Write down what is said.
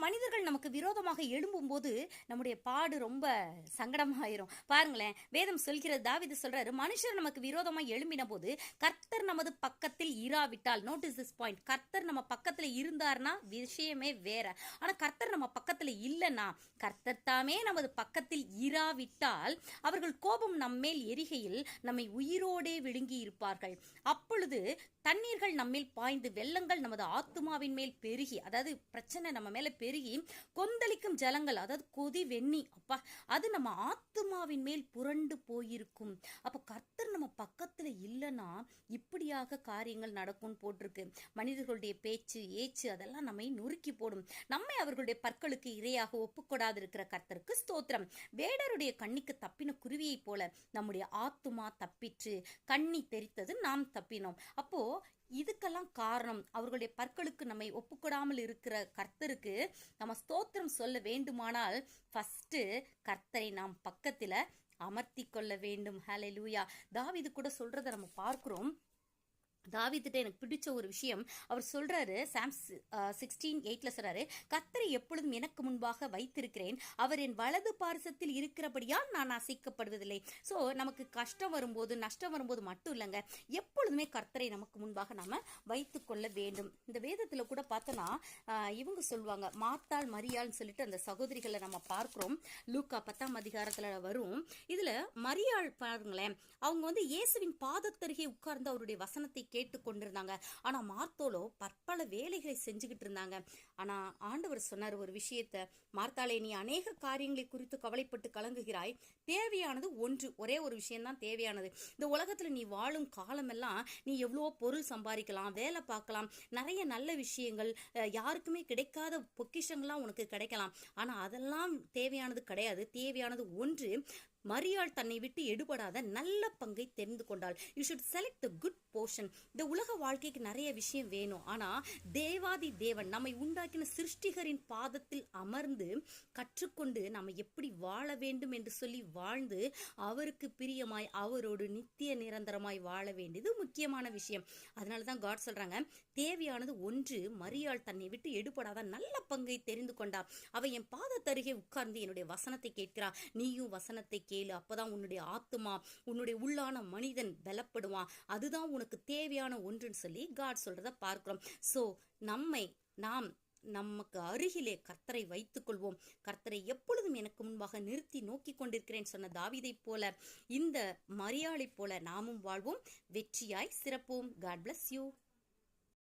மனிதர்கள் நமக்கு விரோதமாக எழும்பும் போது நம்முடைய பாடு ரொம்ப சங்கடமாயிரும். பாருங்களேன், வேதம் சொல்கிறது, தாவீது சொல்றாரு, மனுஷர் நமக்கு விரோதமாக எழும்பின போது கர்த்தர் நமது பக்கத்தில் இராவிட்டால், நோட்டீஸ் திஸ் பாயிண்ட், கர்த்தர் நம்ம பக்கத்துல இருந்தார்னா விஷயமே வேற. ஆனா கர்த்தர் நம்ம பக்கத்துல இல்லைன்னா, கர்த்தர் தாமே நமது பக்கத்தில் இராவிட்டால் அவர்கள் கோபம் நம்மேல் எரிகையில் நம்மை உயிரோடே விழுங்கி இருப்பார்கள். அப்பொழுது தண்ணீர்கள் நம்மேல் பாய்ந்து வெள்ளங்கள் நமது ஆத்துமாவின் மேல் பெருகி, அதாவது பிரச்சனை நம்ம மேல பெருகி கொந்தளிக்கும் ஜலங்கள், அதாவது கொதி வெண்ணி, அப்பா, அது நம்ம ஆத்துமாவின் மேல் புரண்டு போயிருக்கும். அப்போ கர்த்தர் நம்ம பக்கத்துல இல்லைன்னா இப்படியாக காரியங்கள் நடக்கும் போட்டிருக்கு. மனிதர்களுடைய பேச்சு ஏச்சு அதெல்லாம் நம்மை நொறுக்கி போடும். நம்மை அவர்களுடைய பற்களுக்கு இரையாக ஒப்புக்கொடாது இருக்கிற கர்த்தருக்கு ஸ்தோத்திரம். வேடருடைய கண்ணிக்கு தப்பின குருவியை போல நம்முடைய ஆத்துமா தப்பிற்று, கண்ணி தெரித்தது, நாம் தப்பினோம். அப்போ இதுக்கெல்லாம் காரணம் அவர்களுடைய பற்களுக்கு நம்மை ஒப்புக்கொடாமல் இருக்கிற கர்த்தருக்கு நம்ம ஸ்தோத்திரம் சொல்ல வேண்டுமானால் ஃபர்ஸ்ட் கர்த்தரை நாம் பக்கத்துல அமர்த்தி கொள்ள வேண்டும். ஹல்லேலூயா. தாவீது கூட சொல்றதை நம்ம பார்க்கிறோம். தாவீதுட்ட எனக்கு பிடிச்ச ஒரு விஷயம் அவர் சொல்றாரு, சாம்ஸ் 16:8 சொல்றாரு, கர்த்தரை எப்பொழுதும் எனக்கு முன்பாக வைத்திருக்கிறேன், அவர் என் வலது பார்சத்தில் இருக்கிறபடியால் நான் அசைக்கப்படுவதில்லை. ஸோ நமக்கு கஷ்டம் வரும்போது நஷ்டம் வரும்போது மட்டும் இல்லைங்க, எப்பொழுதுமே கர்த்தரை நமக்கு முன்பாக நாம வைத்து கொள்ள வேண்டும். இந்த வேதத்துல கூட பார்த்தோன்னா இவங்க சொல்லுவாங்க, மார்த்தாள் மரியாள்னு சொல்லிட்டு அந்த சகோதரிகளை நம்ம பார்க்கிறோம். லூக்கா 10ஆம் அதிகாரத்துல வரும். இதுல மரியாள் பாருங்களேன், அவங்க வந்து இயேசுவின் பாதத்தருகே உட்கார்ந்து அவருடைய வசனத்தை கேட்டு கொண்டிருந்தாங்க. ஆனா மார்த்தோலோ பற்பல வேலைகளை செஞ்சுக்கிட்டு இருந்தாங்க. ஆனா ஆண்டவர் சொன்னார் ஒரு விஷயத்த, மார்த்தாளே, நீ அநேக காரியங்களை குறித்து கவலைப்பட்டு கலங்குகிறாய், தேவையானது ஒன்று, ஒரே ஒரு விஷயம்தான் தேவையானது. இந்த உலகத்துல நீ வாழும் காலமெல்லாம் நீ எவ்வளோ பொருள் சம்பாதிக்கலாம், வேலை பார்க்கலாம், நிறைய நல்ல விஷயங்கள், யாருக்குமே கிடைக்காத பொக்கிஷங்கள்லாம் உனக்கு கிடைக்கலாம். ஆனா அதெல்லாம் தேவையானது கிடையாது. தேவையானது ஒன்று, மரியாள் தன்னை விட்டு எடுபடாத நல்ல பங்கை தெரிந்து கொண்டாள். You should select the good portion. இந்த உலக வாழ்க்கைக்கு நிறைய விஷயம் வேணும். ஆனா தேவாதி தேவன் நம்மை உண்டாக்கின சிருஷ்டிகரின் பாதத்தில் அமர்ந்து கற்றுக்கொண்டு நம்ம எப்படி வாழ வேண்டும் என்று சொல்லி வாழ்ந்து அவருக்கு பிரியமாய் அவரோடு நித்திய நிரந்தரமாய் வாழ வேண்டியது முக்கியமான விஷயம். அதனாலதான் காட் சொல்றாங்க, தேவையானது ஒன்று, மரியாள் தன்னை விட்டு எடுபடாத நல்ல பங்கை தெரிந்து கொண்டா. அவ என் பாதத்தருகே உட்கார்ந்து என்னுடைய வசனத்தை கேட்கிறா. நீயும் வசனத்தை கேளு, அப்பதான் உன்னுடைய ஆத்துமா, உன்னுடைய உள்ளான மனிதன் பலப்படுவான். அதுதான் உனக்கு தேவையான ஒன்றுன்னு சொல்லி காட் சொல்றத பார்க்கிறோம். சோ நாம் நமக்கு அருகிலே கர்த்தரை வைத்துக் கொள்வோம். கர்த்தரை எப்பொழுதும் எனக்கு முன்பாக நிறுத்தி நோக்கி கொண்டிருக்கிறேன் சொன்ன தாவீதை போல, இந்த மரியாளை போல நாமும் வாழ்வோம், வெற்றியாய் சிறப்போம். God bless you.